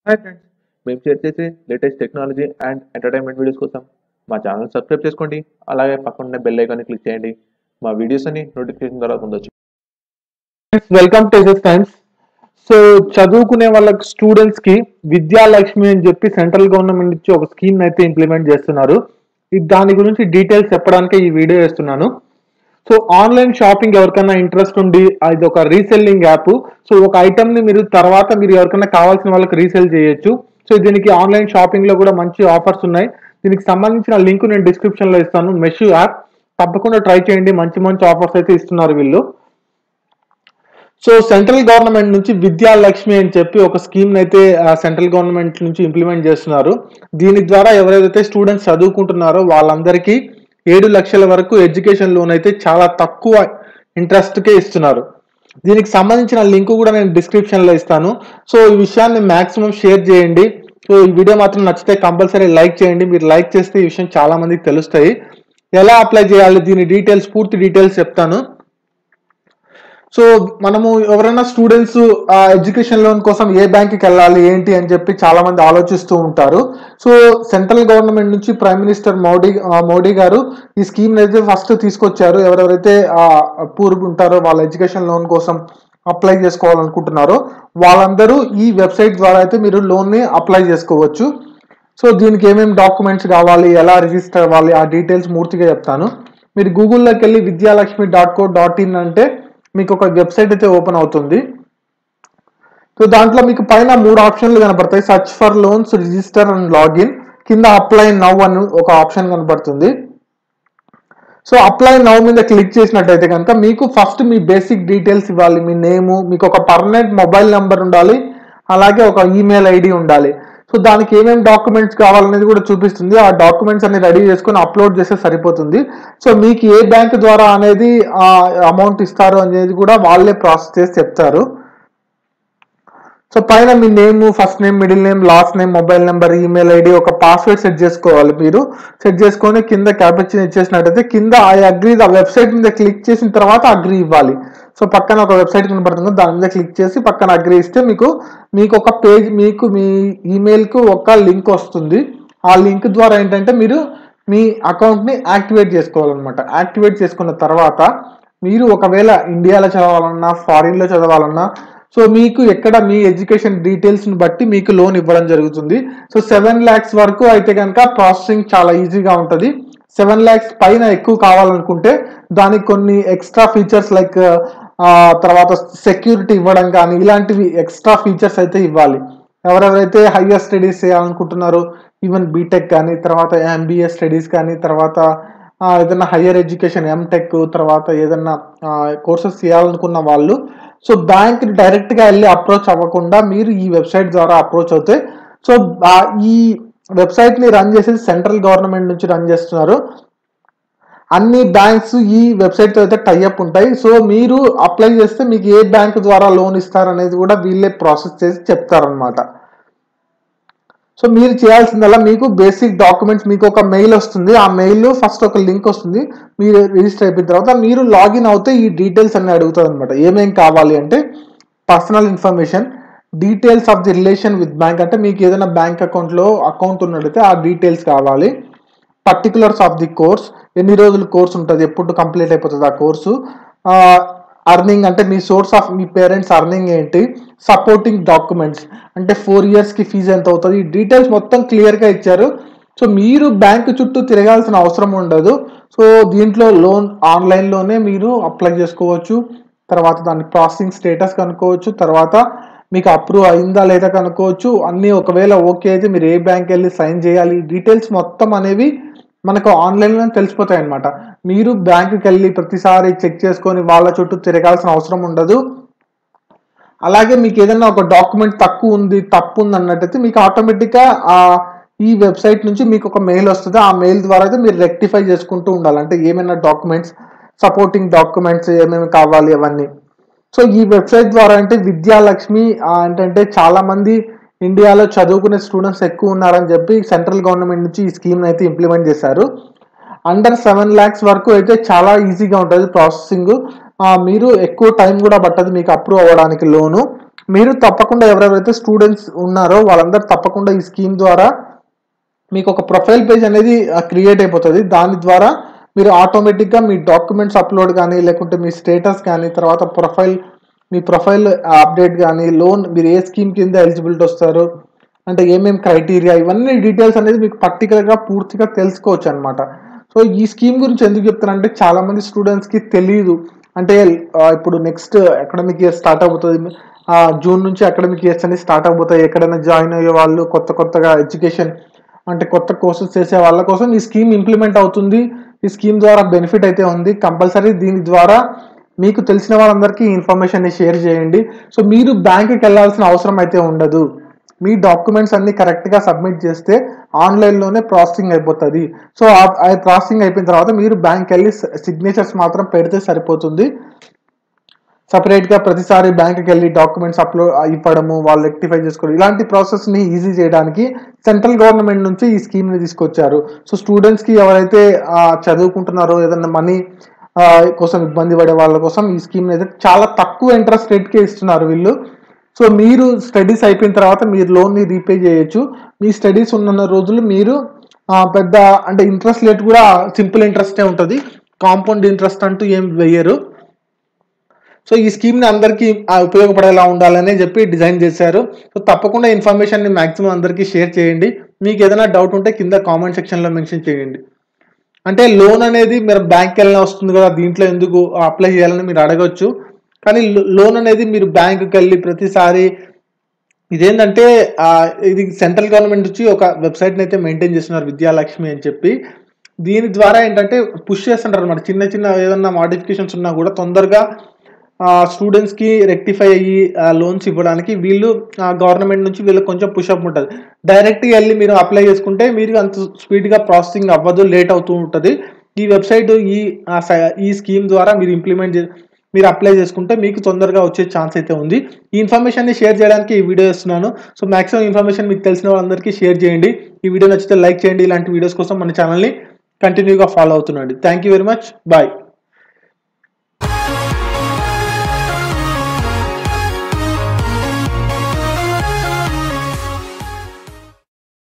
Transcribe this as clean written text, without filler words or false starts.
Hi friends, మేము share చేసే latest technology and entertainment videos కోసం మా ఛానల్ సబ్స్క్రైబ్ చేసుకోండి. అలాగే పక్కన బెల్ ఐకాన్ని క్లిక్ చేయండి. మా వీడియోస్ అన్ని నోటిఫికేషన్ ద్వారా పొందొచ్చు. Welcome to science. సో చదువుకునే వాళ్ళకి స్టూడెంట్స్ కి విద్యాలక్ష్మి అని చెప్పి సెంట్రల్ గవర్నమెంట్ నుంచి ఒక స్కీమ్ అయితే ఇంప్లిమెంట్ చేస్తున్నారు. దాని గురించి డీటెయిల్స్ చెప్పడానికి ఈ వీడియో చేస్తున్నాను. సో ఆన్లైన్ షాపింగ్ ఎవరికైనా ఇంట్రెస్ట్ ఉండి ఇది ఒక రీసెల్లింగ్ యాప్. సో ఒక ఐటమ్ ని మీరు తర్వాత మీరు ఎవరికైనా కావాల్సిన వాళ్ళకి రీసెల్ చేయొచ్చు. సో దీనికి ఆన్లైన్ షాపింగ్ లో కూడా మంచి ఆఫర్స్ ఉన్నాయి. దీనికి సంబంధించిన లింక్ నేను డిస్క్రిప్షన్ లో ఇస్తాను. మెషు యాప్ తప్పకుండా ట్రై చేయండి. మంచి మంచి ఆఫర్స్ అయితే ఇస్తున్నారు వీళ్ళు. సో సెంట్రల్ గవర్నమెంట్ నుంచి విద్యాలక్ష్మి అని చెప్పి ఒక స్కీమ్ అయితే సెంట్రల్ గవర్నమెంట్ నుంచి ఇంప్లిమెంట్ చేస్తున్నారు. దీని ద్వారా ఎవరైతే స్టూడెంట్స్ చదువుకుంటున్నారో వాళ్ళందరికీ 7 లక్షల వరకు ఎడ్యుకేషన్ లోన్ అయితే చాలా తక్కువ ఇంట్రెస్ట్కే ఇస్తున్నారు. దీనికి సంబంధించిన లింక్ కూడా నేను డిస్క్రిప్షన్ లో ఇస్తాను. సో ఈ విషయాన్ని మాక్సిమం షేర్ చేయండి. సో ఈ వీడియో మాత్రం నచ్చితే కంపల్సరీ లైక్ చేయండి. మీరు లైక్ చేస్తే ఈ విషయం చాలా మందికి తెలుస్తాయి. ఎలా అప్లై చేయాలి దీని డీటెయిల్స్, పూర్తి డీటెయిల్స్ చెప్తాను. సో మనము ఎవరైనా స్టూడెంట్స్ ఎడ్యుకేషన్ లోన్ కోసం ఏ బ్యాంక్కి వెళ్ళాలి ఏంటి అని చెప్పి చాలా మంది ఆలోచిస్తూ ఉంటారు. సో సెంట్రల్ గవర్నమెంట్ నుంచి ప్రైమ్ మినిస్టర్ మోడీ గారు ఈ స్కీమ్ అయితే ఫస్ట్ తీసుకొచ్చారు. ఎవరెవరైతే పూర్ ఉంటారో వాళ్ళ ఎడ్యుకేషన్ లోన్ కోసం అప్లై చేసుకోవాలనుకుంటున్నారో వాళ్ళందరూ ఈ వెబ్సైట్ ద్వారా అయితే మీరు లోన్ ని అప్లై చేసుకోవచ్చు. సో దీనికి ఏమేమి డాక్యుమెంట్స్ కావాలి, ఎలా రిజిస్టర్ అవ్వాలి, ఆ డీటెయిల్స్ పూర్తిగా చెప్తాను. మీరు గూగుల్లోకి వెళ్ళి vidyalakshmi.co.in అంటే మీకు ఒక వెబ్సైట్ అయితే ఓపెన్ అవుతుంది. సో దాంట్లో మీకు పైన 3 ఆప్షన్లు కనపడతాయి. Search for loans, register and login. కింద అప్లై నౌ అని ఒక ఆప్షన్ కనపడుతుంది. సో అప్లై నౌ మీద క్లిక్ చేసినట్టయితే కనుక మీకు ఫస్ట్ మీ బేసిక్ డీటెయిల్స్ ఇవ్వాలి. మీ నేము, మీకు ఒక పర్మనెంట్ మొబైల్ నెంబర్ ఉండాలి, అలాగే ఒక ఈమెయిల్ ఐడి ఉండాలి. సో దానికి ఏమేమి డాక్యుమెంట్స్ కావాలనేది కూడా చూపిస్తుంది. ఆ డాక్యుమెంట్స్ అన్ని రెడీ చేసుకొని అప్లోడ్ చేస్తే సరిపోతుంది. సో మీకు ఏ బ్యాంక్ ద్వారా అనేది అమౌంట్ ఇస్తారు అనేది కూడా వాళ్ళే ప్రాసెస్ చేసి చెప్తారు. సో పైన మీ name, first name, middle name, last name, mobile number, email ID, ఒక పాస్వర్డ్ సెట్ చేసుకోవాలి. మీరు సెట్ చేసుకొని కింద క్యాప్చర్ ఇచ్చేసినట్టయితే కింద ఐ అగ్రీ ఆ వెబ్సైట్ మీద క్లిక్ చేసిన తర్వాత అగ్రీ ఇవ్వాలి. సో పక్కన ఒక వెబ్సైట్ కనబడుతుంది, దాని మీద క్లిక్ చేసి పక్కన అగ్రీ ఇస్తే మీకు ఒక పేజ్, మీకు మీ ఈమెయిల్కు ఒక లింక్ వస్తుంది. ఆ లింక్ ద్వారా ఏంటంటే మీరు మీ అకౌంట్ని యాక్టివేట్ చేసుకోవాలన్నమాట. యాక్టివేట్ చేసుకున్న తర్వాత మీరు ఒకవేళ ఇండియాలో చదవాలన్నా, ఫారిన్లో చదవాలన్నా, సో మీకు ఎక్కడ మీ ఎడ్యుకేషన్ డీటెయిల్స్ని బట్టి మీకు లోన్ ఇవ్వడం జరుగుతుంది. సో 7 lakhs వరకు అయితే కనుక ప్రాసెసింగ్ చాలా ఈజీగా ఉంటుంది. 7 lakhs పైన ఎక్కువ కావాలనుకుంటే దానికి కొన్ని ఎక్స్ట్రా ఫీచర్స్ లైక్ తర్వాత సెక్యూరిటీ ఇవ్వడం కానీ ఇలాంటివి ఎక్స్ట్రా ఫీచర్స్ అయితే ఇవ్వాలి. ఎవరెవరైతే హయ్యర్ స్టడీస్ చేయాలనుకుంటున్నారో, ఈవెన్ బీటెక్ కానీ, తర్వాత ఎంబీఏ స్టడీస్ కానీ, తర్వాత ఏదైనా హయ్యర్ ఎడ్యుకేషన్ ఎంటెక్, తర్వాత ఏదైనా కోర్సెస్ చేయాలనుకున్న వాళ్ళు సో బ్యాంక్ డైరెక్ట్గా వెళ్ళి అప్రోచ్ అవ్వకుండా మీరు ఈ వెబ్సైట్ ద్వారా అప్రోచ్ అవుతే, సో ఈ వెబ్సైట్ని రన్ చేసేది సెంట్రల్ గవర్నమెంట్ నుంచి రన్ చేస్తున్నారు. అన్ని బ్యాంక్స్ ఈ వెబ్సైట్తో అయితే టైఅప్ ఉంటాయి. సో మీరు అప్లై చేస్తే మీకు ఏ బ్యాంక్ ద్వారా లోన్ ఇస్తారనేది కూడా వీళ్ళే ప్రాసెస్ చేసి చెప్తారనమాట. సో మీరు చేయాల్సిందల్లా మీకు బేసిక్ డాక్యుమెంట్స్, మీకు ఒక మెయిల్ వస్తుంది. ఆ మెయిల్ ఫస్ట్ ఒక లింక్ వస్తుంది. మీరు రిజిస్టర్ అయిపోయిన తర్వాత మీరు లాగిన్ అవుతే ఈ డీటెయిల్స్ అన్ని అడుగుతుంది అనమాట. ఏమేం కావాలి అంటే personal information, details of the relation with bank, అంటే మీకు ఏదైనా బ్యాంక్ అకౌంట్ ఉన్నట్టయితే ఆ డీటెయిల్స్ కావాలి. పర్టికులర్స్ ఆఫ్ ది కోర్స్, ఎన్ని రోజులు కోర్స్ ఉంటుంది, ఎప్పుడు కంప్లీట్ అయిపోతుంది ఆ కోర్సు, అర్నింగ్ అంటే మీ సోర్స్ ఆఫ్ మీ పేరెంట్స్ అర్నింగ్ ఏంటి, సపోర్టింగ్ డాక్యుమెంట్స్ అంటే 4 yearsకి ఫీజు ఎంత అవుతుంది, ఈ డీటెయిల్స్ మొత్తం క్లియర్గా ఇచ్చారు. సో మీరు బ్యాంక్ చుట్టూ తిరగాల్సిన అవసరం ఉండదు. సో దీంట్లో లోన్ ఆన్లైన్లోనే మీరు అప్లై చేసుకోవచ్చు. తర్వాత దాని ప్రాసెసింగ్ స్టేటస్ కనుక్కోవచ్చు, తర్వాత మీకు అప్రూవ్ అయిందా లేదా కనుక్కోవచ్చు. అన్నీ ఒకవేళ ఓకే అయితే మీరు ఏ బ్యాంక్ వెళ్ళి సైన్ చేయాలి, డీటెయిల్స్ మొత్తం అనేవి మనకు ఆన్లైన్లో తెలిసిపోతాయి అనమాట. మీరు బ్యాంకుకి వెళ్ళి ప్రతిసారి చెక్ చేసుకొని వాళ్ళ చుట్టూ తిరగాల్సిన అవసరం ఉండదు. అలాగే మీకు ఏదైనా ఒక డాక్యుమెంట్ తప్పు ఉంది అన్నట్టయితే మీకు ఆటోమేటిక్గా ఈ వెబ్సైట్ నుంచి మీకు ఒక మెయిల్ వస్తుంది. ఆ మెయిల్ ద్వారా అయితే మీరు రెక్టిఫై చేసుకుంటూ ఉండాలి. అంటే ఏమైనా డాక్యుమెంట్స్, సపోర్టింగ్ డాక్యుమెంట్స్ ఏమేమి కావాలి అవన్నీ. సో ఈ వెబ్సైట్ ద్వారా అంటే విద్యాలక్ష్మి ఏంటంటే చాలా మంది ఇండియాలో చదువుకునే స్టూడెంట్స్ ఎక్కువ ఉన్నారని చెప్పి సెంట్రల్ గవర్నమెంట్ నుంచి ఈ స్కీమ్ అయితే ఇంప్లిమెంట్ చేశారు. అండర్ 7 lakhs వరకు అయితే చాలా ఈజీగా ఉంటుంది ప్రాసెసింగ్. మీరు ఎక్కువ టైం కూడా పట్టదు మీకు అప్రూవ్ అవ్వడానికి లోను. మీరు తప్పకుండా ఎవరెవరైతే స్టూడెంట్స్ ఉన్నారో వాళ్ళందరూ తప్పకుండా ఈ స్కీమ్ ద్వారా మీకు ఒక ప్రొఫైల్ పేజ్ అనేది క్రియేట్ అయిపోతుంది. దాని ద్వారా మీరు ఆటోమేటిక్గా మీ డాక్యుమెంట్స్ అప్లోడ్ కానీ, లేకుంటే మీ స్టేటస్ కానీ, తర్వాత మీ ప్రొఫైల్ అప్డేట్ కానీ, లోన్ మీరు ఏ స్కీమ్ కింద ఎలిజిబిలిటీ వస్తారు అంటే ఏమేమి క్రైటీరియా, ఇవన్నీ డీటెయిల్స్ అనేది మీకు పర్టికులర్గా పూర్తిగా తెలుసుకోవచ్చు అనమాట. సో ఈ స్కీమ్ గురించి ఎందుకు చెప్తానంటే చాలామంది స్టూడెంట్స్కి తెలియదు. అంటే ఇప్పుడు నెక్స్ట్ అకాడమిక్ ఇయర్ స్టార్ట్ అవుతుంది, జూన్ నుంచి అకాడమిక్ ఇయర్స్ అనేది స్టార్ట్ అయిపోతాయి. ఎక్కడైనా జాయిన్ అయ్యే వాళ్ళు, కొత్తగా ఎడ్యుకేషన్ అంటే కొత్త కోర్సెస్ చేసే వాళ్ళ కోసం ఈ స్కీమ్ ఇంప్లిమెంట్ అవుతుంది. ఈ స్కీమ్ ద్వారా బెనిఫిట్ అయితే ఉంది. కంపల్సరీ దీని ద్వారా మీకు తెలిసిన వాళ్ళందరికీ ఇన్ఫర్మేషన్ షేర్ చేయండి. సో మీరు బ్యాంకుకి వెళ్ళాల్సిన అవసరం అయితే ఉండదు. మీ డాక్యుమెంట్స్ అన్ని కరెక్ట్గా సబ్మిట్ చేస్తే ఆన్లైన్లోనే ప్రాసెసింగ్ అయిపోతుంది. సో ఆ ప్రాసెసింగ్ అయిపోయిన తర్వాత మీరు బ్యాంక్కి వెళ్ళి సిగ్నేచర్స్ మాత్రం పెడితే సరిపోతుంది. సపరేట్గా ప్రతిసారి బ్యాంక్కి వెళ్ళి డాక్యుమెంట్స్ ఇవ్వడము, వాళ్ళు రెక్టిఫై చేసుకోవడం, ఇలాంటి ప్రాసెస్ని ఈజీ చేయడానికి సెంట్రల్ గవర్నమెంట్ నుంచి ఈ స్కీమ్ని తీసుకొచ్చారు. సో స్టూడెంట్స్కి ఎవరైతే చదువుకుంటున్నారో, ఏదైనా మనీ కోసం ఇబ్బంది పడే వాళ్ళ కోసం ఈ స్కీమ్ని అయితే చాలా తక్కువ ఇంట్రెస్ట్ రేట్కే ఇస్తున్నారు వీళ్ళు. సో మీరు స్టడీస్ అయిపోయిన తర్వాత మీరు లోన్ని రీపే చేయొచ్చు. మీ స్టడీస్ ఉన్న రోజులు మీరు పెద్ద అంటే ఇంట్రెస్ట్ రేట్ కూడా సింపుల్ ఇంట్రెస్టే ఉంటుంది, కాంపౌండ్ ఇంట్రెస్ట్ అంటూ ఏం వేయరు. సో ఈ స్కీమ్ని అందరికీ ఉపయోగపడేలా ఉండాలని చెప్పి డిజైన్ చేశారు. సో తప్పకుండా ఇన్ఫర్మేషన్ని మ్యాక్సిమం అందరికీ షేర్ చేయండి. మీకు ఏదైనా డౌట్ ఉంటే కింద కామెంట్ సెక్షన్లో మెన్షన్ చేయండి. అంటే లోన్ అనేది మీరు బ్యాంక్కి వెళ్ళినా వస్తుంది కదా, దీంట్లో ఎందుకు అప్లై చేయాలని మీరు అడగచ్చు. కానీ లోన్ అనేది మీరు బ్యాంకుకి వెళ్ళి ప్రతిసారి ఇదేంటంటే ఇది సెంట్రల్ గవర్నమెంట్ నుంచి ఒక వెబ్సైట్ని అయితే మెయింటైన్ చేస్తున్నారు, విద్యాలక్ష్మి అని చెప్పి. దీని ద్వారా ఏంటంటే పుష్ చేస్తుంటారు అన్నమాట. చిన్న ఏదన్నా మాడిఫికేషన్స్ ఉన్నా కూడా తొందరగా స్టూడెంట్స్కి రెక్టిఫై అయ్యి లోన్స్ ఇవ్వడానికి వీళ్ళు గవర్నమెంట్ నుంచి వీళ్ళకి కొంచెం పుషప్ ఉంటుంది. డైరెక్ట్గా వెళ్ళి మీరు అప్లై చేసుకుంటే మీరు అంత స్పీడ్గా ప్రాసెసింగ్ అవ్వదు, లేట్ అవుతూ ఉంటుంది. ఈ వెబ్సైట్ ఈ స్కీమ్ ద్వారా మీరు అప్లై చేసుకుంటే మీకు తొందరగా వచ్చే ఛాన్స్ అయితే ఉంది. ఈ ఇన్ఫర్మేషన్ని షేర్ చేయడానికి ఈ వీడియో ఇస్తున్నాను. సో మాక్సిమం ఇన్ఫర్మేషన్ మీకు తెలిసిన వాళ్ళందరికీ షేర్ చేయండి. ఈ వీడియో నచ్చితే లైక్ చేయండి. ఇలాంటి వీడియోస్ కోసం మన ఛానల్ని కంటిన్యూగా ఫాలో అవుతుండండి. Thank you very much. Bye.